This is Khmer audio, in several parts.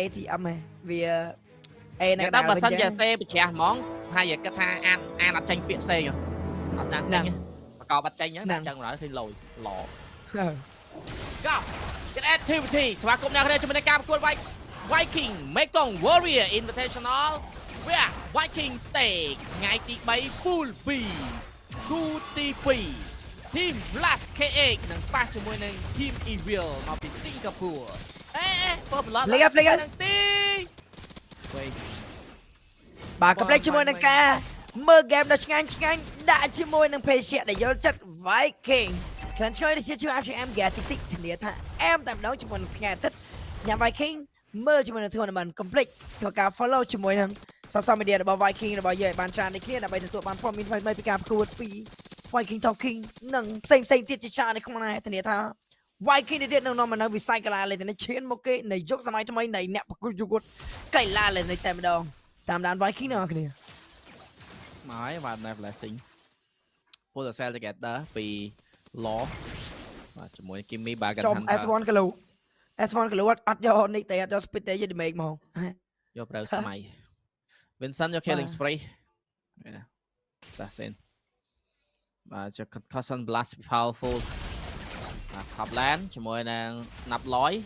ATM này vì E này đó bật sân giờ xe bị chè món hai giờ cái tha an đặt tranh viện xe rồi đặt tranh nhá mà còn bắt tranh nhá đặt tranh rồi thì lồi lọ go get activityสมาคมแนวคะแนนจะเป็นการประกวด Viking Mekong Warrior Invitational เวีย Viking Stake ไงตีใบ Full B กูตีปีทีม Last KX หนังป้าชั่วโมงหนึ่งทีม Evil มาเป็นสิงคโปร์เอ๊ะเปิดบอลแล้วหนังตีbà cầm lấy cho môi nâng ca mơ game đó chăng đã cho môi nâng phê xịa để vô chất Viking khán chơi đi chơi cho em ghé tích tích thành địa thà em tạm đấu cho môi nâng nghe thích nhà Viking mơ cho môi nâng thường là mình complete thừa cả follow cho môi nâng sau media là bao Viking là bao giờ bàn tràn để kia là bây giờ tụi bạn form in phải mấy cái cam cua pi Viking talking nâng xem tiết cho cha này không này thành địa thà Viking đi điện nó mà nó bị sai cái là lên thì nó chiến một cái này dốc ra máy cho mấy này nẹp của cái la lên này tạm đâu tạm đàn Viking nào kìa máy và này là xinh phô giờ xe cái đó vì ló và chỉ muốn kim mi bà gần trong S1 cái lũ ăn cho này tệ cho speed để gì mệt màu vô browse mày Vincent cho killing spree assassin và cho concussion blast powerful top lane chỉ muốn nạp lối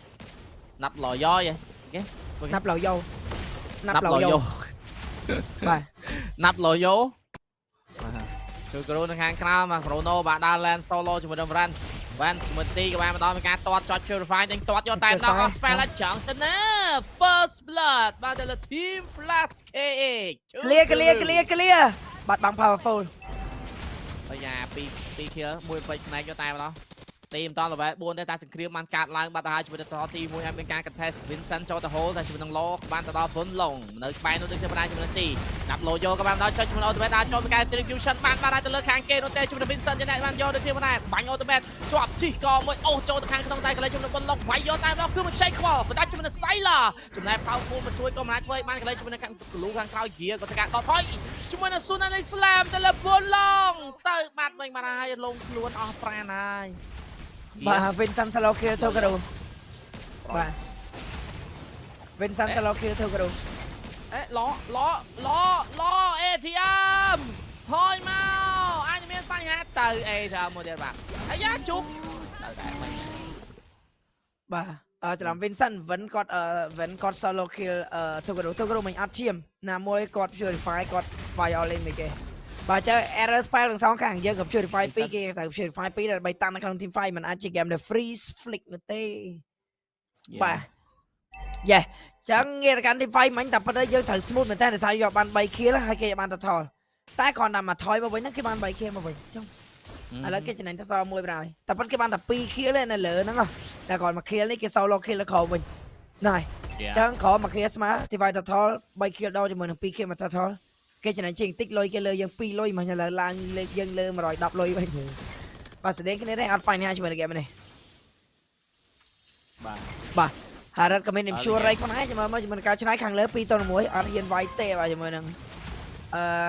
voi vậy nạp lò dâu nạp lò vôคือกรูนข้างคราวมาโครโนบาดาแลนโซโล่จมูกดำรันแวนสมุทตี้กับแวนมาตอนเป็นการตอดจอดเชอร์ไฟน์ยังตอดโยนแต่แล้วก็สเปรและจังตันเนอร์ first blood มาเดลทีม flash KX เคลียร์บัดบัง powerful ตัวยาปีเคียร์มวยไปไหนโยนแต่แล้วทีมตอนต่อไปบนได้ตาสิงครีมมันการล้างบาดาจมูกต่อทีมวยเป็นการกระแทกวินเซนต์โจตโฮแต่จมูกต้องล้อบ้านต่อพ้นลงเนื้อไปนู้นจะมาได้จมูกตีนับโลโยกับบ้านต่อจมูกเอาตัวแบตจมูกการดิสทริบิวชั่นบ้านมาได้จะเลิกแข่งเกมนู้นแต่จมูกวินเซนต์จะได้บ้านโยนที่มาได้บังเอาตัวแบตจวบจีกอมวยโอ้โจตะแข่งต้องได้กันเลยจมูกบนลงไว้โยนได้แล้วคือมันใช้ควอลได้จมูกไซล่าจมูกพาวฟูมาช่วยก็มาช่วยมันกันเลยจมูกแข่งลูกแข่งคราวเกียร์ก็จะการต่อถอยจมูกซูนันอิสลามแต่ละบนลงเติร์ดมันมาได้ลงล้วนออฟแฟนได้bà Vincent sao kia thôi cái đồ bà Vincent sao kia thôi cái đồล้อ ATM ถอยมาอันนี้เป็นปัญหาเติร์ ATM โมเดลแบบไอ้ยาจุ๊บbàจะlàm Vincent vẫn còn solo kill thôi cái đồ mình áp chiêm nằm môi còn purify còn fire lên mấy cái bà chơi error file ทั้งสองข้างเยอะกับ purify ปีกแต่ purify ปีแต่ใบตั้งในครั้งทีมไฟมันอาจจะเกมเด freeze flick นั่นเต้bà yeah chẳng nghe là cái team fight mình tập ở đây chơi thử smooth mình ta để sao dọn bàn bay kia là hai kia bàn tập thò ta còn nằm mà thoi mà với những cái bàn bay kia mà vậy trong là cái chuyện này cho sao môi rồi tập cái bàn tập pi kia lên này lỡ nó không là còn mà kia lấy cái solo kia là khổ mình này chẳng khó mà kia smart thì phải tập thò bay kia đâu cho mình pi kia mà tập thò cái chuyện này chuyện tích lôi kia lơ dân pi lôi mà nhà là lan dân lơ mà rồi đập lôi vậy và sẽ đến cái này đấy ăn phải nha cho mình cái này bà hà rất comment em sure right con ấy nhưng mà mình cao chân ấy khang lớn pi tôn muối ăn hiền vay tê vào cho mình nè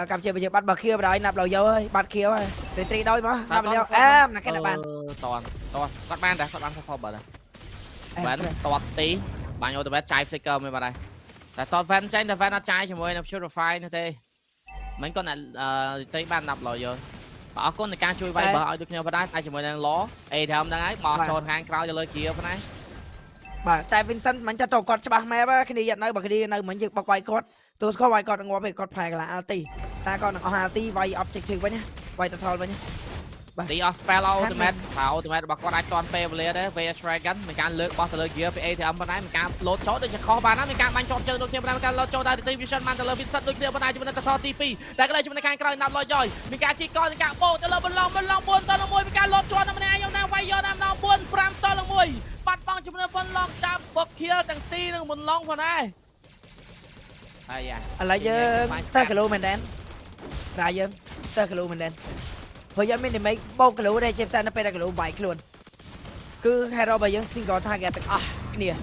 cầm chơi bây giờ bắt bạc kia vào đây nạp đầu dâu ơi bắt kia ơi để tri đôi mà nạp đầu là cái là bàn toàn các bạn đã các bạn không bật bạn toàn tí bạn nhớ tụi bạn trái flicker mới vào đây tại toàn fan trái là fan nó trái cho mình nạp sure file nữa thế mấy con này tí bạn nạp đầu vô bảo con này can chui vay bảo được nhau vào đây ai cho mình đang ló ê thì ông đang ấy bỏ tròn hàng cao cho lời kia vào đây bà tại Vincent mình cho trâu con cho bà mẹ ba cái đi nhận nơi bà cái đi nơi mình chụp bọc quay con tôi có quay con ngó về con phải là alti ta con có alti vay objective với nhá vay thật thôi với nhá tí spell ultimate bà con ai toàn pay về đấy về dragon mình can lướt boss lướt kia về thì ông bên này mình can lột chốt để cho khó bà nó mình can bắn chọn chơi đôi kia bên này mình can lột chốt đây distribution man từ Vincent đôi kia bên này chúng mình can thò TP đây cái này chúng mình can cày nằm lôi rồi mình can chỉ coi mình can bộ từ bên lòng buồn từ lòng môi mình can lột chốt năm nay ông nào vay vô năm nào buồn pram từ lòng môi bắt băng chúng mình phân lòng đạp bậc kia từng ti từng một lòng phần này là giờ ta cái lô mình đen ra giờ ta cái lô mình đen hồi giờ mình để mấy bao cái lô đây xem sao nó phải là cái lô bảy luôn cứ hero bây giờ xin gọi thang cái nè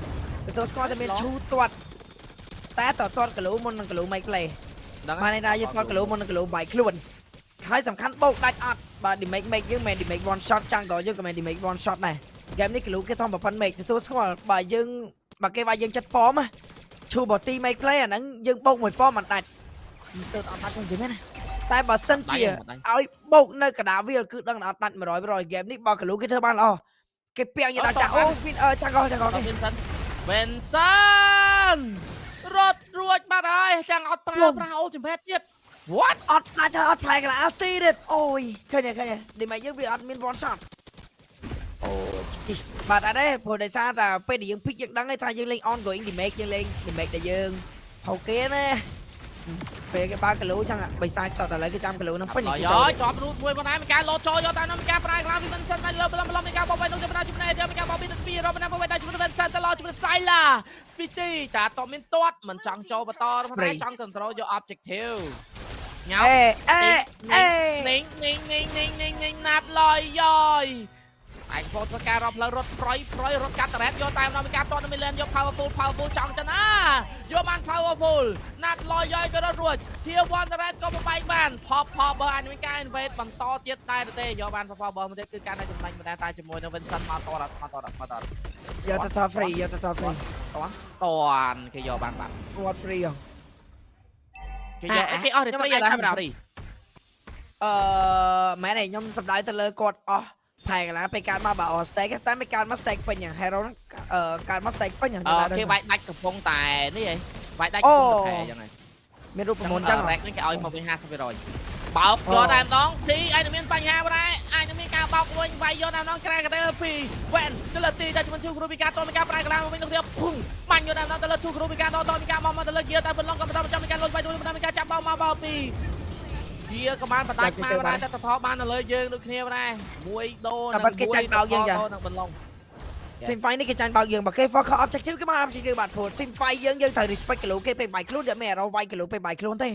tôi có thể mình chú tuột ta tọt cái lô môn cái lô mấy play mà này ra giờ tuột cái lô môn cái lô bảy luôn hai sầm khăn bốc đánh bà đi make nhưng mà đi make one shot chăng rồi chứ mà đi make one shot này game này cái lũ cái thong mà phân mệt thì tôi có bà dương bà cái vai dương chất phó mà ឈូបទី make play អាហ្នឹងយើងបោកមួយប៉មមិនដាច់មីស្ទ័រអត់ដាច់ទេមែនណាតែបើសិនជាឲ្យបោកនៅកណ្ដាលវាគឺដឹងថាអត់ដាច់ 100%ហ្គេមនេះបើកលូគេធ្វើបានល្អគេពាំងយកដល់ចាស់អូចាស់កោគេ Vincent រត់រួចបាត់ហើយចាំងអត់ប្រើអូជំពេតទៀត What អត់ដាច់អត់ផ្លែកន្លះទីទៀតអូយឃើញទេឌីម៉េយើងវាអត់មាន one shot អូបាទអត់ទេព្រោះដោយសារតែពេលដែលយើងភិកយើងដឹងថាយើងលេង ongoing damage យើងលេង damage ដែលយើងហៅគេណាពេលគេបើកគីឡូចឹងបិសាចសតឥឡូវគេចាំគីឡូហ្នឹងពេញយកជាប់រូតមួយប៉ុណ្ណាមានការលោតចូលយកតាមនោះមានការប្រាយខ្លាំងពី Vincent មកលើබලមានការបោកបែកនោះចំណុចចំណេះទៀតមានការបោកពីទៅពីរបណាបោកបែកដល់ជាមួយ Vincent ទៅលោជាមួយ Syla ពីទីតាតមានទាត់មិនចង់ចូលបន្តប៉ុន្តែចង់ control យក objective ញ៉ៅនេងណាប់លយយឯងចូលធ្វើការរកផ្លូវរត់ប្រយរត់កាត់តរ៉េតយកតែម្ដងមានការតន់មីលែនយក powerful ចង់ទៅណាយកបាន powerful ណាត់លយយក៏រត់រួចធាវ៉ាន់តរ៉េតក៏បែកបាន pop បើអាចមានការ invade បន្តទៀតដែរទេយកបាន pop បើមកទៀតគឺការដែលចំណេញម្ដងតែជាមួយនឹង Vincent មកតតយកទៅ top free យកទៅ top free តាន់គេយកបានគាត់ free ហ៎គេអស់ retreat ហើយ free មែនទេខ្ញុំសម្ដៅទៅលើគាត់អស់ផែកន្លះពេលកើតមកបើអស់ stack តែមិនកើតមក stack ពេញហ្នឹង hero ហ្នឹងកើតមក stack ពេញហ្នឹងគេវាយដាច់កំពុងតែនេះហីវាយដាច់កំពុងតែផែអញ្ចឹងហីមានរូបមន្តអញ្ចឹង rack នេះគេឲ្យមកវិញ 50% បោកយកតែម្ដងទីឯងមានបញ្ហាបណ្ដែរអាចនឹងមានការបោកវិញវាយយកតែម្ដងក្រែកទៅពីវ៉ែនទៅលើទីតែជំនឿគ្រូពីការតមានការប្រែកន្លងវិញទៅទៀតភុងបាញ់យកតែម្ដងទៅលើទូគ្រូពីការតមានការមកទៅលើគៀតែបន្លងក៏បន្តចាំមានការលុយវាយមួយមានការចាប់បោកមកបោកពីវាក៏បានបដាច់មកដែរតែតថបានទៅលើយើងដូចគ្នាដែរមួយដូននឹងគេចាញ់បោកយើងយ៉ាង នឹងបន្លង team fight នេះគេចាញ់បោកយើងបើគេ focus objective គេមក objective បាត់ព្រោះ team fight យើងត្រូវ respect គីឡូគេពេលបាយខ្លួនតែមិនរ៉ូវាយគីឡូពេលបាយខ្លួនទេ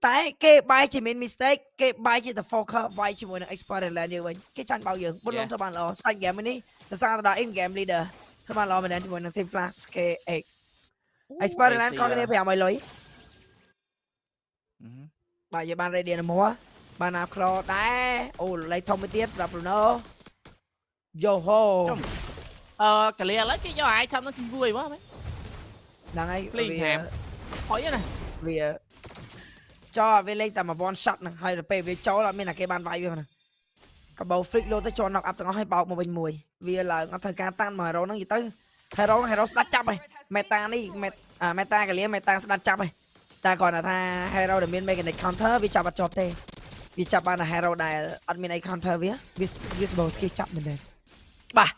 តែគេបាយជាមាន mistake គេបាយជាទៅ focus វាយជាមួយនឹង expert land យើងវិញគេចាញ់បោកយើងបុលងធ្វើបានល្អសាច់ game នេះទៅសារដល់ in game leader ធ្វើបានល្អមែនទែនជាមួយនឹង team flash KX expert land ក៏គ្នា500លុយបាទយើងបាន ready នៅមកបានណាក្លោដែរអូលេខធំមួយទៀតសម្រាប់ Bruno យោហូកលៀឥឡូវគេយកអាយធំនឹងជួយហ្មងហ្នឹងហើយ please ថែមហុយណាវាចោលវាលេងតែមួយ one shot ហ្នឹងហើយទៅពេលវាចូលអត់មានតែគេបានវាយវាហ្នឹងកបោ flick លោទៅចូល knock up ទាំងអស់ហើយបោកមកវិញមួយវាឡើងអត់ត្រូវការតាន់មក hero ហ្នឹងនិយាយទៅ hero ស្ដាច់ចាប់ហើយ meta នេះ meta កលៀ meta ស្ដាច់ចាប់ហើយតែគាត់ថា hero ដែលមាន mechanic counter វាចាប់អត់ជាប់ទេវាចាប់បានតែ hero ដែលអត់មានអី counter វាសបោគេចាប់មែនទេបាទ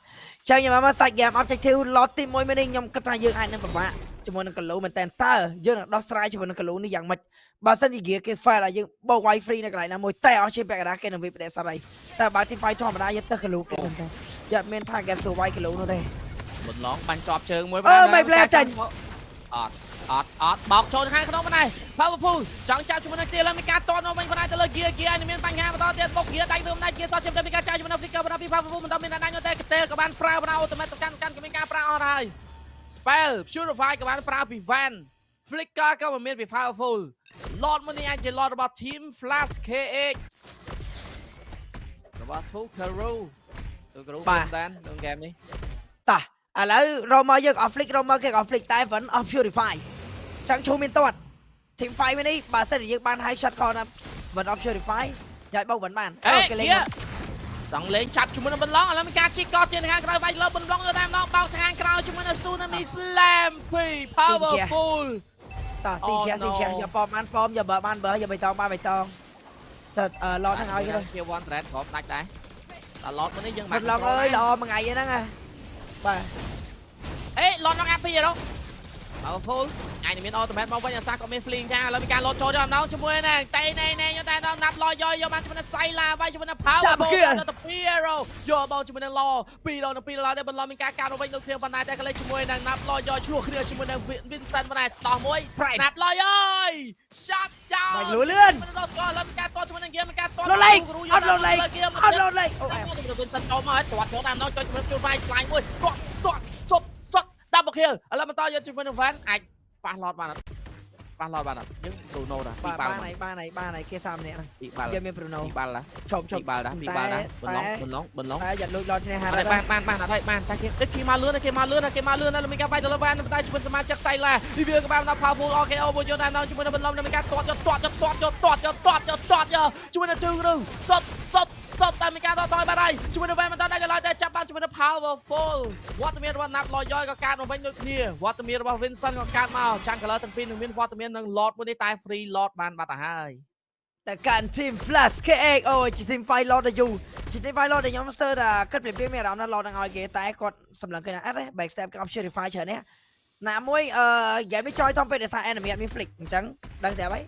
ចឹងខ្ញុំមកសាច់ game objective lot ទី1មួយនេះខ្ញុំគិតថាយើងអាចនឹងពិបាកជាមួយនឹងគីឡូមែនតើយើងនឹងដោះស្រាយជាមួយនឹងគីឡូនេះយ៉ាងម៉េចបើសិនជាគេ fail ឲ្យយើងបោកវាយ free នៅកន្លែងណាមួយតែអស់ជាពាក់កណ្ដាលគេនឹងវាប្រទេសអីតែបើ team fight ធម្មតាយើងទៅគីឡូគេមែនតើយើងមាន target សួរវាយគីឡូនោះទេបន្លងបាញ់ជាប់ជើងមួយប៉ុណ្ណាមិនផ្លែចាញ់អត់បោកចូលខាងក្នុងប៉ុណ្ណា powerful ចង់ចាប់ជាមួយនឹងទៀតលើមានការតន់មកវិញប៉ុណ្ណាទៅលើ gear ឲ្យមានបញ្ហាបន្តទៀតបុក gear ដៃទៅម្ដាយ gear តជាមានការចាយជាមួយនឹង flicker ប៉ុណ្ណាពី powerful មិនដល់មានដាច់ទេកទេក៏បានប្រើប៉ុណ្ណា automatic កាន់ក៏មានការប្រើអស់ហើយ spell purify ក៏បានប្រើពី van flicker ក៏មានពី powerful lot មួយនេះអាចជា lot របស់ team flash KX របស់ Tukaru បានក្នុងហ្គេមនេះតាឥឡូវរមមកយើងអស់ flick រមមកគេអស់ flick តែvẫn off purify ចឹងឈូមានតាត់ team fight នេះបើសិនជាយើងបាន high shot call ណាvẫn off purify យ៉ាយបោកvẫnបានគេលេងចង់លេងចាប់ជាមួយនឹងបន្លងឥឡូវមានការជីកកទៀតខាងក្រៅវាយលើបន្លងទៅតែម្ដងបោកខាងក្រៅជាមួយនឹង Tsunami Slam ពី powerful តាស៊ីជាយកប៉មបានប៉មយកបើបានបើយកបៃតងបានបៃតងសិតឡតហ្នឹងឲ្យគេជា one thread គ្របដាច់ដែរដល់ឡតនេះយើងបានឡតអើយល្អមួយថ្ងៃហ្នឹងបាទអេឡតnok up ពីហ៎ powerful អាចនឹងមាន automate មកវិញអាសាក៏មាន fling ចាឥឡូវមានការលោតចូលដល់ម្ដងជាមួយនឹងតែយកតែដល់ណាប់លយយកបានជាមួយនឹង Syla វាយជាមួយនឹង powerful ទៅ hero យកបោជាមួយនឹង law 2ដងទៅ2ដងតែបន្លំមានការកាត់មកវិញដូចគ្នាប៉ុន្តែតែក៏លេចជាមួយនឹងណាប់លយយកឆ្លោះគ្នាជាមួយនឹង Vincent ប៉ុន្តែស្ដោះមួយណាប់លយអើយ shot down មកលឿនលឿនដល់ក៏លើមានការតតជាមួយនឹង game មានការតតលោលេខអត់លោលេខអត់លោលេខអូទៅ Vincent ចូលមកហើយគាត់ចូលតាមដល់ជួយជួយវាយស្លាញ់មួយគាត់សុត double kill ឥឡូវបន្តយកជាមួយនឹង van អាចប៉ះឡតបាន ប៉ះឡតបានអត់យើង Bruno ដែរពី ba បាល់ ba này kia sao nè ពីបាល់ giờ miền Bruno ពីបាល់ដែរ chộp ពី chộp បាល់ដែរពីបាល់ដែរបន្លង តែយ៉ាត់លួចឡតនេះហា អត់បានអត់ហើយបានតែគេមកលឿនគេមកលឿនแล้วមានការវាយទៅលើបានតែជួយសមាជិកសៃឡាពីវាក៏បានដល់ powerful RKO មកយកតាមជាមួយនឹងបន្លំមានការទាត់ជួយនឹងជើងឬសុតតែមានការតតបានហើយជាមួយនឹងវ៉ែមិនដល់ដល់តែចាប់បានជាមួយនឹង powerful វត្តមានរបស់ណាប់ឡយក៏កាត់មកវិញដូចគ្នាវត្តមានរបស់ Vincent ក៏កាត់មកចាំង color ទាំងពីរនឹងមានវត្តមាននឹង Lord មួយនេះតែ free Lord បានបាត់ទៅហើយ តែកាន់ team flash KX អូជា team fight lot យូជា team fight lot ដែលខ្ញុំស្ទើរតែគិតព្រៀបមានអារម្មណ៍ថា lot នឹងឲ្យគេតែគាត់សម្លឹងឃើញថាអត់ទេ backstep ក៏ purify ច្រើននេះណាមួយហ្គេមនេះចយតំពេលដែលថា enemy អត់មាន flick អញ្ចឹងដឹងស្រាប់ហើយ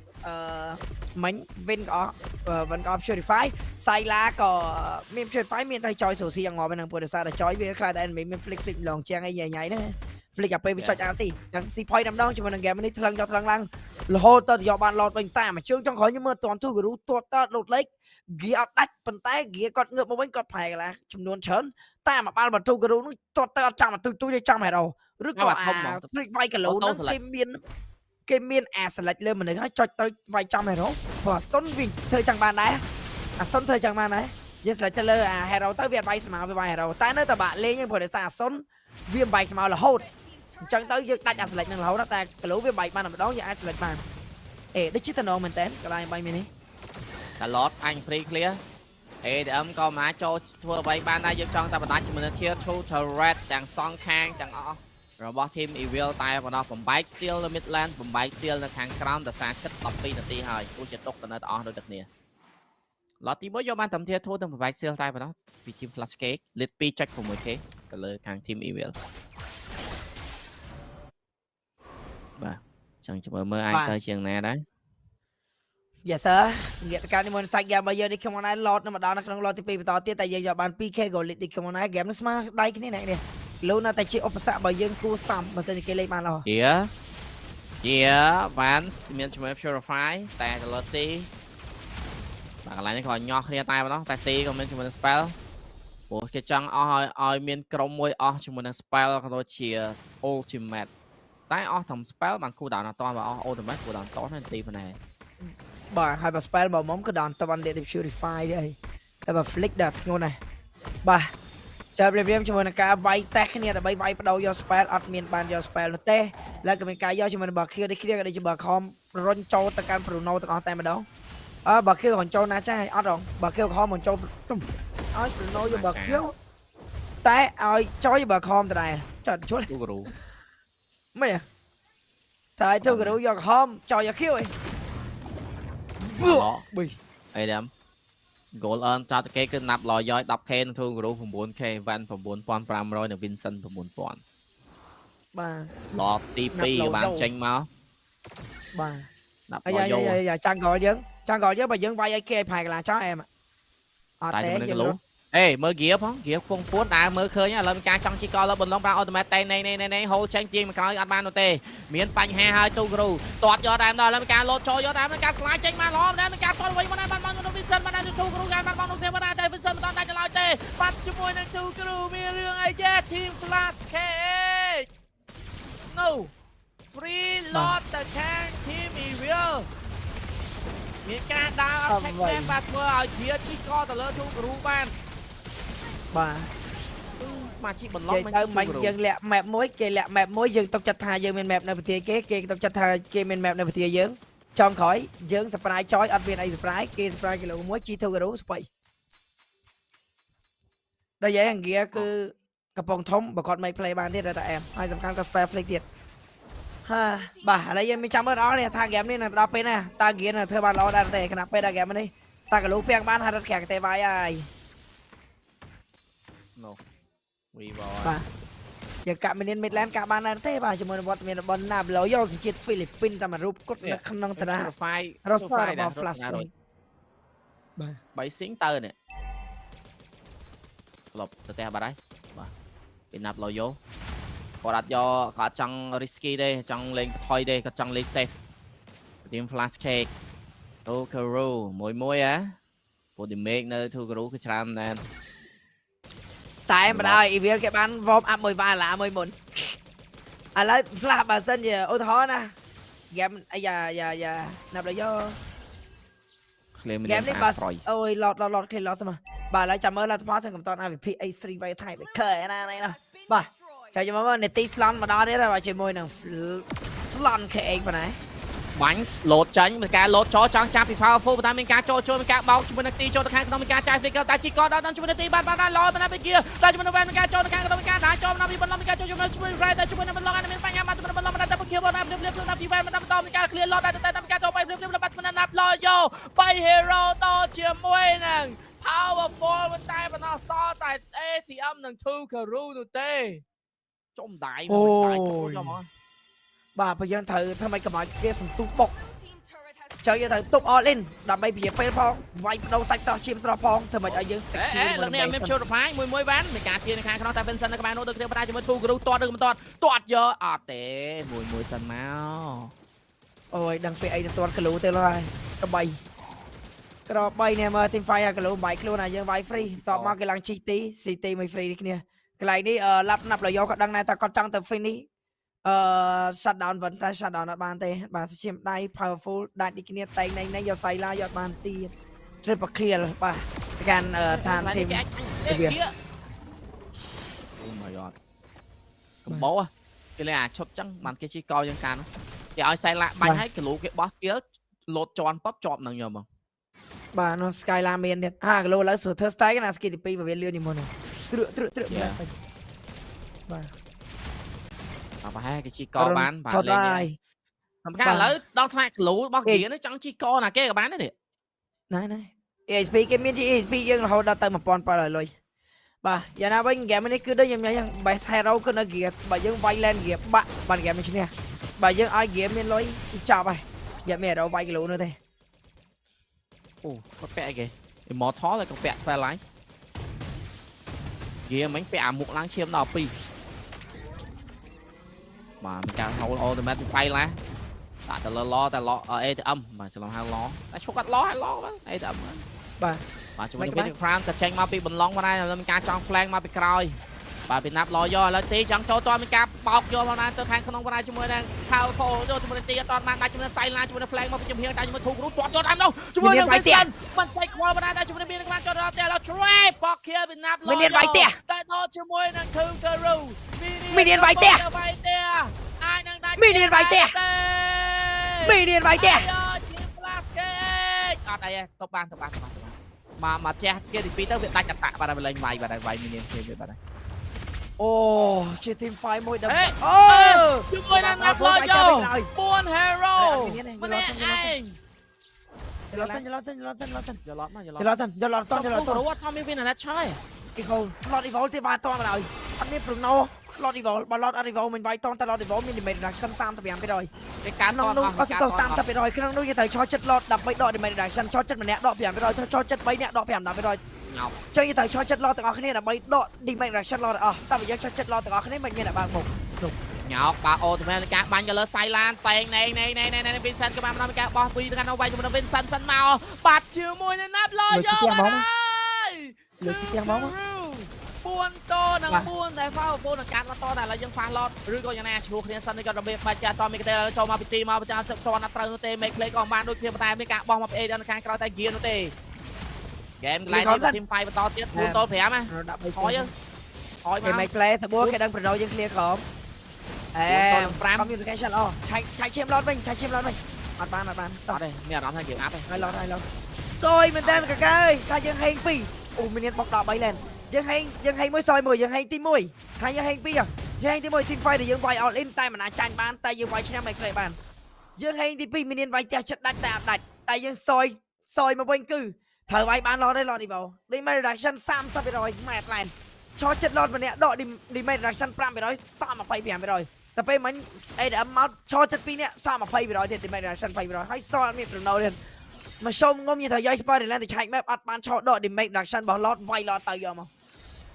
មិញ win ក៏ purify សៃឡាក៏មាន purify មានតែចយសូស៊ីងងាប់ហ្នឹងព្រោះដោយសារតែចយវាខ្លាចតែ enemy មាន flick លងជាងអីញ៉ៃហ្នឹង flick អាពេលវាចុច RT អញ្ចឹង see point ម្ដងជាមួយនឹង game នេះថ្លឹងឡើងរហូតទៅយកបាន lot វិញតាមជើងចុងក្រោយខ្ញុំមើលតន់ទូគរូទាត់តលូតលេខ ហ្គីអត់ដាច់ប៉ុន្តែហ្គីគាត់ងើបមកវិញគាត់ប្រែកន្លះចំនួនច្រើនតែមកបាល់បទូគរូនោះទាត់ទៅអត់ចាំទូទេចាំហេរ៉ូឬក៏អាព្រិចវាយកឡូនោះគេមានអាស្លេចលើមនុស្សហើយចុចទៅវាយចំហេរ៉ូព្រោះអាសុនវិញធ្វើចឹងបានដែរអាសុនធ្វើចឹងបានដែរយើងស្លេចទៅលើអាហេរ៉ូទៅវាអត់វាយស្មើវាវាយហេរ៉ូតែនៅតែបាក់លេងព្រោះដោយសារអាសុនវាវាយស្មើរហូតអញ្ចឹងទៅយើងដាច់អាស្លេចនឹងរហូតតែគីឡូវាបែកបានម្ដងយើងអាចស្លេចបានដូចជាតំណងមែនតើកន្លែងបាយមាននេះ តែ Lord អញ free clear ADM ក៏មិនអាចចូលធ្វើអ្វីបានដែរយើងចង់តែបណ្ដាញជាមួយនឹង Tier 2 Turret ទាំងសងខាងទាំងអស់របស់ Team Evil តែបណ្ដោះបំបែក Seal នៅ Midland បំបែក Seal នៅខាងក្រោមដោយសារចិត្ត12នាទីហើយគូជាຕົកទៅនៅទាំងអស់ដូចតែគ្នា Lot ទី1យកបានតាម Tier 2ទៅបំបែក Seal តែបណ្ដោះពី Team Flash Cake Lit 2.6k ទៅលើខាង Team Evil បាទចង់មើលអាចទៅជាងណាដែរ Yes sir ងាកទៅការនេះមិនសាច់ហ្គេមរបស់យើងនេះខ្ញុំណែ lot នៅម្ដងនៅក្នុង lot ទី2បន្តទៀតតែយើងយកបាន 2k goal lead នេះខ្ញុំណែ game នេះស្មើដៃគ្នានេះគីឡូនៅតែជាឧបសគ្គរបស់យើងគួរសមបើសិនជាគេលេងបានល្អ Vance មានជាមួយ Purify តែ color ទីបាទកន្លែងនេះគាត់ញ៉ោះគ្នាតែម្ដងតែទីក៏មានជាមួយនឹង spell ព្រោះគេចង់អស់ឲ្យមានក្រុមមួយអស់ជាមួយនឹង spell ក៏ដូចជា ultimate តែអស់តាម spell បានគូដល់អត់តបើអស់ ultimate គូដល់អត់តនៅទីប៉ុណ្ណេះ បាទហើយបើ spell របស់មុំក៏ដល់តបាន purify ដែរតែបើ flick ដល់ធ្ងន់ណាស់បាទចាំព្រាមជាមួយនឹងការវាយតេសគ្នាដើម្បីវាយបដូរយក spell អត់មានបានយក spell នោះទេแล้วក៏មានការយកជាមួយនឹងបើ kill នេះ clear ក៏ដូចជាបើ com រុញចូលទៅកាន់ Bruno ទាំងអស់តែម្ដងបើ kill cònចូលណាចាស់អត់ហងបើ kill com មិនចូលឲ្យ Bruno យកបើ kill តែឲ្យចុយបើ com ដដែលចុចជួលទូគរូមិនតែទូគរូយក com ចុយយក kill ឯង ADM goal earn ចោតគេគឺណាប់ឡយ 10k នឹងទូគរូ 9k van 9500និង Vincent 9000បាទឡទី2បានចេញមកបាទណាប់ឡយ ចាំងកយើងបើយើងវាយឲ្យគេឲ្យផាយកន្លះចោះអែមអត់ទេយើងមើល gear ផង gear ពងពួនដើរមើលឃើញឥឡូវមានការចង់ជីកលើបន្លំប្រាំ automatic តែណែហូលចេញជាងមកក្រោយអត់បាននោះទេមានបញ្ហាហើយទូគ្រូទាត់យកតែម្ដងឥឡូវមានការលោតចូលយកតែមានការ slide ចេញមកល្អដែរមានការទាត់វិញមកដែរបានមកនោះ Vincent បានដែរទូគ្រូបានមកនោះទេបានតែ Vincent មិនដល់ឡើយទេបាត់ជាមួយនឹងទូគ្រូមានរឿងអីចេះ Team Flash Cake No free lot ទៅខាង Team Evil មានការដើរអត់ check map បាទធ្វើឲ្យ gear ជីកទៅលើទូគ្រូបានបាទមកជីបន្លំមិនទៅមិនយើងលាក់ map មួយគេលាក់ map មួយយើងទុកចិត្តថាយើងមាន map នៅប្រទេសគេទុកចិត្តថាគេមាន map នៅប្រទេសយើងចំក្រោយយើង surprise ចយអត់មានអី surprise គេ surprise គីឡូមួយជីទូការូស្បៃដល់យ៉ាងហ្គៀគឺកំពុងធំបើគាត់ make play បានទៀតតែអែមហើយសំខាន់ក៏ spare play ទៀតហាបាទឥឡូវយើងមានចាំមើលអស់នេះថា game នេះនឹងដល់ពេលណាតើ gear នឹងធ្វើបានល្អដែរទេខណៈពេលដល់ game នេះតើគីឡូហ្វាំងបានហាត់រត់ក្រាក់ទេវាយហើយ No we ball បាទយើងកាក់មាន Midland កាក់បានដែរទេបាទជាមួយនឹងវត្តមានរបស់ណាប្លោយកសញ្ជាតិហ្វីលីពីនតាមរូបគាត់នៅក្នុងតារា roster របស់ Flash បាទបីស៊ីងទៅនេះក្លប់ទៅផ្ទះបាត់ហើយបាទពីណាប់ឡូយ៉ូគាត់អត់យកគាត់ចង់ risky ទេចង់លេងថយទេគាត់ចង់លេង safe Team Flash Cake ទូការូមួយហ៎ព្រោះ damage នៅទូការូគឺច្រើនណាស់តែមិនដល់ Evil គេបាន warm up មួយវ៉ាឡាមួយមុនឥឡូវ Flash បើសិនជាឧទាហរណ៍ណា game អាយ៉ាណាប់ដល់យោ Clear mình game đem នេះ xa បាទ rồi អូយឡតឃ្លីឡតស្មើបាទឥឡូវចាំមើលលទ្ធផលទាំងកំតត AVP A3 វាយថៃវាខើណានេះណាបាទចាំមើលនេតិ slot មកដល់នេះហើយបាទជាមួយនឹង slot KX ប៉ុណ្ណា bánh lột tránh một cái lột chó trắng chạm thì powerful và mình cá trôi mình cá bọc chúng mình tí cho được hai con mình cá trái flicker ta chỉ có đó chúng mình tí ban lôi bên kia ta chúng mình cá trôi được hai con mình cá đá cho nó đi bên lòng mình cá trôi chúng mình ra ta chúng mình bên lòng anh mình phanh mà chúng mình bên lòng mình ta bên kia bên nam liệp nam đi về mình to mình cá clear lột ta mình cá trôi bay liệp bắt mình nạp lôi vô bay hero to chia môi nè powerful bên tay bên nó so tại ê thì âm nằng thu cờ ru tụi tê trong đại mà mình đại cho mọi បាទបើយើងត្រូវធ្វើម៉េចកុំឲ្យគេសន្ទុះបុកចូលយើងត្រូវទប់ all in ដើម្បីព្យាពេលផងវាយបដូរសាច់ស្រស់ឈាមស្រស់ផងធ្វើម៉េចឲ្យយើង sexy លើនេះមានចូលរផាយមួយបានមានការទានខាងក្នុងតែ Vincent នៅក្បែរនោះដូចគ្នាបណ្ដាជាមួយ Two Group ទាត់ឬមិនទាត់យកអត់ទេមួយសិនមក អូយដឹងពីអីទៅទាត់គីឡូទៅឡើយក្បីនេះមើល team fight គីឡូបាយខ្លួនណាយើងវាយ free តបមកគេឡើងជីទីស៊ីទីមួយ free នេះគ្នាកន្លែងនេះឡាប់ណាប់លយោក៏ដឹងដែរតែគាត់ចង់ទៅ finish shut down វិញតែ shut down អត់បានទេបាទឈាមដៃ powerful ដាច់នេះគ្នាតែងណែយកសៃឡាយកបានទៀត triple kill បាទកាន់ឋាន team អូ my god កំបោគេលេអាឈុតចឹងបានគេជីកយើងកានគេឲ្យសៃឡាបាញ់ឲ្យគីឡូគេបោះ skill លោតជន់ពប់ជាប់នឹងខ្ញុំបងបាទនោះ Skylar មានទៀត5គីឡូឥឡូវស្រួលធ្វើ style ណា skill ទី2បើវាលឿននេះមុនត្រឹកបាទ ប្រហែលគេជីកបានបាទលេងនេះសំខាន់ឥឡូវដល់ថ្នាក់គីឡូរបស់គេនេះចង់ជីកណាគេក៏បានដែរនេះណែ ASP គេមាន ASP យើងរហូតដល់ទៅ 1700 លុយបាទយ៉ាងណាវិញហ្គេមនេះគឺដូចខ្ញុំយ៉ាង best hero គឺនៅ gear បើយើងវាយ lane gear បាក់បានហ្គេមនេះឈ្នះបើយើងឲ្យ gear មានលុយចប់ហើយយកមាន hero វាយគីឡូនោះទេអូគាត់ពាក់អីគេ Immortal ហើយក៏ពាក់ Spellline gear មិញពាក់អាមុខឡើងឈាមដល់2បាទមានការ hold ultimate ពីស្អីឡាដាក់ទៅលើឡតែឡ ATM បាទច្រឡំហៅឡតែឈប់កាត់ឡហើយឡហ្នឹង ATM បាទជាមួយនឹង Big Crown តែចេញមកពីបន្លងមកដែរមានការចង់ flank មកពីក្រោយបាទពីណាប់ឡយកឥឡូវទីចង់ចូលតមានការបោកយកមកណាទៅខាងក្នុងបណ្ដាជាមួយនឹង Powerful យកជាមួយនឹងទីអត់បានដាច់ជាមួយនឹង Silent ជាមួយនឹង flank មកពីជំហៀងតែជាមួយ Two Group ទាត់តាមនោះជាមួយនឹង Vincent មិនស្អីខ្វល់បណ្ដាតែជាមួយនឹងមានបានចូលដល់តែឥឡូវ trap បក kill ពីណាប់ឡមានវាយផ្ទះតែដល់ជាមួយនឹង Two Group មានវាយផ្ទះអាយនឹងដាច់ មានវាយផ្ទះអត់អីទេតបបានមកចេះ skill ទី2ទៅវាដាច់កតាបាទតែលេងវាយមីនៀនគេវាបាទអូជា team fight មួយដល់អូជាមួយនឹងណាប់ឡយ4 hero ម្នាក់ឯងយកឡតតរត់ថមមានណាត់ឆាយ Evolve ឡត Evolve ទេបានតមកដល់អត់មានប្រណោឡត Evolve បើឡតអត់ Evolve មិនវាយតតែឡត Evolve មាន damage reduction 35%គេការតនោះអត់ទៅ30%ក្នុងនោះយើងត្រូវឆោចិត្តឡតដើម្បីដក damage reduction ឆោចិត្តម្នាក់ដក 5% ឆោចិត្ត3នាក់ដក 5% ញ៉ោចឹងយើងត្រូវឆោចិត្តឡតទាំងអស់គ្នាដើម្បីដក damage reduction ឡតអស់តែបើយើងឆោចិត្តឡតទាំងអស់គ្នាមិនមានអ្នកបានមុខញ៉ោបើអូទៅមែនការបាញ់ទៅលើ Silent តែងណែ Vincent ក៏បានដល់ការបោះពីទៅកាន់នៅវាយជាមួយនឹង Vincent សិនមកបាត់ជាមួយនឹងណាប់ឡយយកបានហើយលើទីទាំងមក4តនឹង4តែ Powerful នឹងកាត់មកតតែឥឡូវយើង fast load ឬក៏យ៉ាងណាឈ្លោះគ្នាសិននេះក៏របៀបបាច់ចាតមានគេចូលមកពីទីមកចាតតអត់ត្រូវទេ make play ក៏បានដូចគ្នាតែមានការបោះមកពី A ដល់ខាងក្រោយតែ gear នោះទេ game កន្លែងនេះ team fight បន្តទៀត4ត5ហ៎ហើយគេ make play សបួរគេដឹងប្រណោយើង clear ក្រម5 communication អូឆៃឈាមឡតវិញអត់បានតោះទេមានអារម្មណ៍ថាយើងអាប់ហើយឡតសយមែនតើកាកាអើយថាយើងហេង2អូមានបុក13លែនយើងហេងមួយសយមួយយើងហេងទី1ថាយើងហេង2យើងហេងទី1 team fight ដែលយើងវាយ all in តែមិនអាចចាញ់បានតែយើងវាយឆ្នាំមិនក្រេបានយើងហេងទី2មានវាយផ្ទះចិត្តដាច់តែអត់ដាច់តែយើងសយមកវិញគឺត្រូវវាយបានឡតទេឡតនេះបង damage reduction 30% ម៉ែត្រឡែនឆោចិត្តឡតម្នាក់ដក damage reduction 5% សល់ 25% តែពេលមិញ ADM មកឆោចិត្ត2នាក់សល់ 20% ទៀត damage reduction 20% ហើយសល់អត់មានប្រណោទៀតមកសុំងុំយីថាយាយ Spider-Man ទៅឆែក map អត់បានឆោដក damage reduction របស់ Lord វាយ Lord ទៅយកមក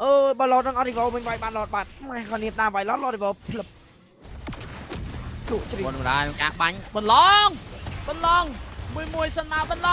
អូយបើ Lord នឹងអត់ Evolve វិញវាយបាន Lord បាត់ម៉ែគាត់នេះតាមវាយ Lord Evolve ភ្លឹបទូជ្រីបុនរាការបាញ់បន្លងមួយសិនមកបន្ល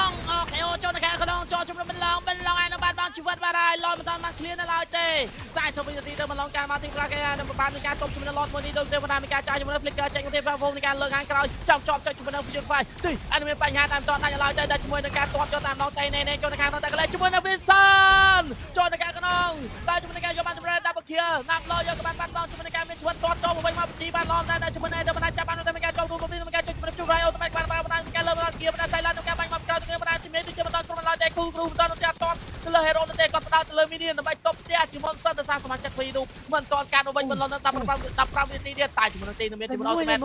ងអូខេ អេអូចូលនៅខាងក្នុងចូលជំរុំបន្លងឯនៅបានបងជីវិតបាត់ហើយលយមិនតាមបានឃ្លៀននៅឡើយទេ40វិនាទីទៅបន្លងការមកទីប្រាគេនៅបានមានការតបជំរុំឡតមួយនេះដូចទេបណ្ដាមានការចាយជំរុំ flicker ចេញទៅវងនៃការលើកខាងក្រោយចំជាប់ចុចជំរុំ fusion fight ទីអត់មានបញ្ហាតាមតដាច់ឡើយទេដែលជាមួយនឹងការទាត់ចូលតាមឡងតេណេចូលនៅខាងក្នុងតែកន្លែងជាមួយនឹង Vincent ចូលនៅខាងក្នុងតែជាមួយនឹងការយកបានជំរុំ double kill ណាប់លយកបានបាត់បង់ជាមួយនឹងការមានជីវិតទាត់ចូលមកវិញមកទីបានឡងតែជាមួយនឹងបណ្ដាចាប់បានតែមានការចូលរួមក្នុងការចុចជំរុំជួយឲ្យអូតូម៉ាទិកបានបណ្ដាការលើកបានគៀបណ្ដាចៃឡានក្នុងការបាញ់មកក្រោយនឹងបណ្ដាជំនាញដូចជាបន្តក្រុមឡើយតែគ្រូបន្តនឹងការទាត់ទៅលើ hero ទៅទេគាត់ផ្ដោតទៅលើ minion ដើម្បីតបផ្ទះជាមុនសិនទៅសារសមាជិកពីរនោះមិនតន់ការទៅវិញបន្លំដល់15វិនាទីទៀតតែជាមួយនឹងទីមានជាមួយអូតូម៉ាទិក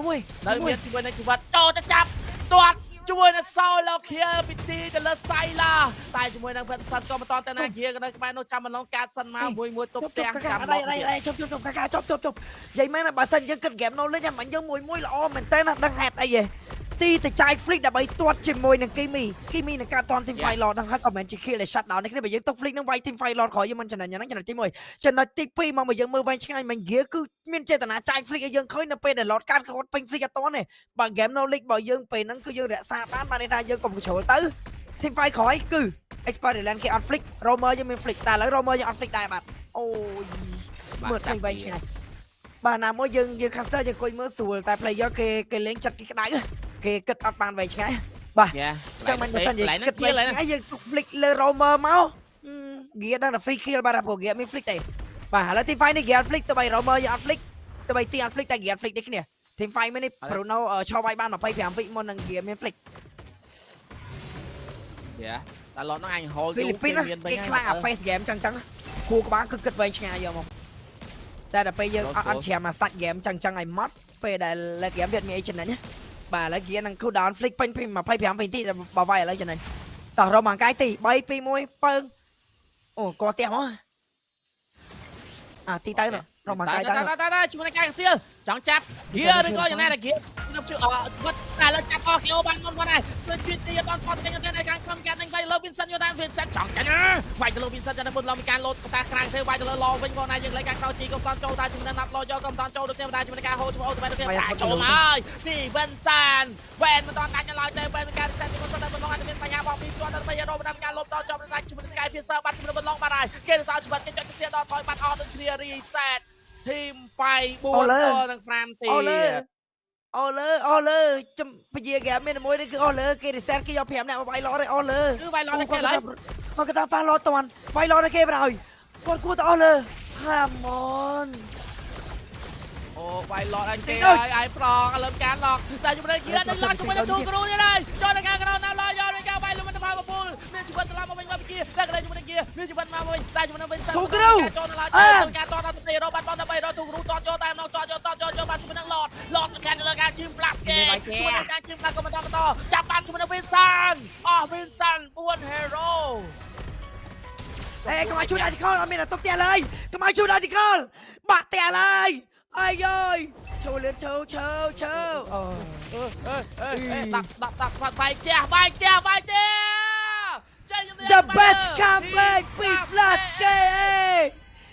នៅមានជាមួយនឹងជីវិតចូលទៅចាប់ទាត់ជាមួយនឹង Solo Kill ពីទីទៅលើ Syla តែជាមួយនឹង Vincent ក៏បន្តទៅណាគៀក៏នៅក្បែរនោះចាំបន្លងកាតសិនមកមួយតបផ្ទះចាំឡងជប់កាកាជប់និយាយមែនបើសិនយើងគិត game នោះលេងតែមិនយើងមួយល្អមែនតើណាដឹងហេតុអីហ៎ទីទៅចាយ flick ដើម្បីទាត់ជាមួយនឹង Kimi នឹងការទាត់ team fight lot ហ្នឹងហើយក៏មិនជា kill để shut down នេះគ្នាបើយើងຕົក flick នឹងវាយ team fight lot ក្រោយយើងមិនចំណេញហ្នឹងចំណុចទី1ចំណុចទី2មកយើងមើលវែងឆ្ងាយមិនហ្គាគឺមានចេតនាចាយ flick ឲ្យយើងឃើញនៅពេលដែល lot កាត់គាត់ពេញ flick អត់ទាន់ទេបើ game no league បើយើងពេលហ្នឹងគឺយើងរក្សាបានន័យថាយើងកុំជ្រុលទៅ team fight ក្រោយគឺ Experience គេអត់ flick Romer យើងមាន flick តែឥឡូវ Romer យើងអត់ flick ដែរបាទអូយមើលឃើញវែងឆ្ងាយបាទណាមួយយើង caster យើងអង្គុយមើលស្រួលតែ player គេលេងចិត្តគេក្តៅគេគិតអត់បានវែងឆ្ងាយបាទចឹងមិនសិនយើងគិតវែងឆ្ងាយយើងទុក flick លើ Romer មកហ្គាដល់តែ free kill បាទព្រោះហ្គាមាន flick ទេបាទឥឡូវ team fight នេះហ្គា flick ទៅបី Romer យើងអត់ flick ទៅបីទីអត់ flick តែហ្គា flick នេះគ្នា team fight នេះ Bruno ឈប់វាយបាន25វិមុននឹងហ្គាមាន flick តែឡតហ្នឹងអញហូល ហ្វីលីពីនគេខ្លាំងអា face game ចឹងគួរក្បាលគឺគិតវែងឆ្ងាយយកមកតែដល់ពេលយើងអត់ច្រាមអាសាច់ game ចឹងឲ្យម៉ត់ពេលដែល late game វាមានអីចំណេញបាទឥឡូវហ្គានឹង cool down flick ពេញ25វិនាទីបើវាយឥឡូវចំណេញតោះរកមកកាយទី3 2 1ពើងអូគាត់ផ្ទះមកទីទៅរកមកកាយទៅជាមួយនឹងកាយសៀលចង់ចាប់ហ្គាឬក៏យ៉ាងណាហ្គាខ្ញុំជឿគាត់តែលើចាប់អស់ KO បានមុនគាត់ដែរគឺជួយទីអត់ស្គាល់ទៅគេនៅខាងក្រុមការនឹងវាយលើ Vincent យកតាម Vincent ចង់ចាញ់វាយទៅលើ Vincent ចាំមុនឡងមានការលោតតាក្រាំងទេវាយទៅលើឡវិញគាត់ណាយើងលេងខាងក្រោយទីក៏មិនចូលតែជាមួយនឹងណាប់ឡយកក៏មិនចូលដូចគ្នាដែរជាមួយនឹងការហូរជាមួយអូតូម៉ាទិកតែចូលហើយពី Vincent វ៉ែនមិនតាន់ដាច់ឡើយទេវ៉ែនមានការ reset ពីគាត់តែបន្លងអាចមានបញ្ហាបងពីជាប់តែបីរោបានការលុបតជាប់ដាច់ជាមួយនឹង Sky Piercer បាត់ជាមួយនឹងបន្លងបាត់ហើយគេនឹងសល់ជីវិតគេចុចជាដល់ថយបាត់អស់ដូច clear reset team fight 4តនឹង5ទៀតអូលើចំពជាហ្គេមមានមួយនេះគឺអូលើគេ reset គេយក5នាក់មកវាយឡតឯអូលើគឺវាយឡតគេឡើយគាត់ថាប៉ះឡតតាន់វាយឡតគេបណ្ដោយគាត់គួរទៅអូលើ come on អូវាយឡតអញគេហើយអាយប្រងឥឡូវការឡកតែជំរឿនគេនឹងឡកជាមួយនឹងទូគ្រូនេះដែរចូលនៅខាងក្រៅណាឡយកនឹងការវាយលុបទៅមកពូលមានជីវិតត្រឡប់មកវិញមកពីតែកន្លែងជាមួយនឹងគេមានជីវិតមកវិញតែជាមួយនឹងវិញសិនចូលនៅឡយការតតទៅរកបាត់បង់ទៅ3រកទូគ្រូតតយកតែម្ដងតតយកបានជាមួយនឹងឡតខាងលើការជិម Plus គេជាមួយនឹងការជិម Plus ក៏បន្តចាប់បានជាមួយនឹង Vincent អស់ Vincent 4 hero កុំឲ្យជួយអាជីកលអត់មានតែទុកផ្ទះឡើយកុំឲ្យជួយអាជីកលបាក់ផ្ទះឡើយអាយយឈោលឿនឈោដាក់បាយផ្ទះ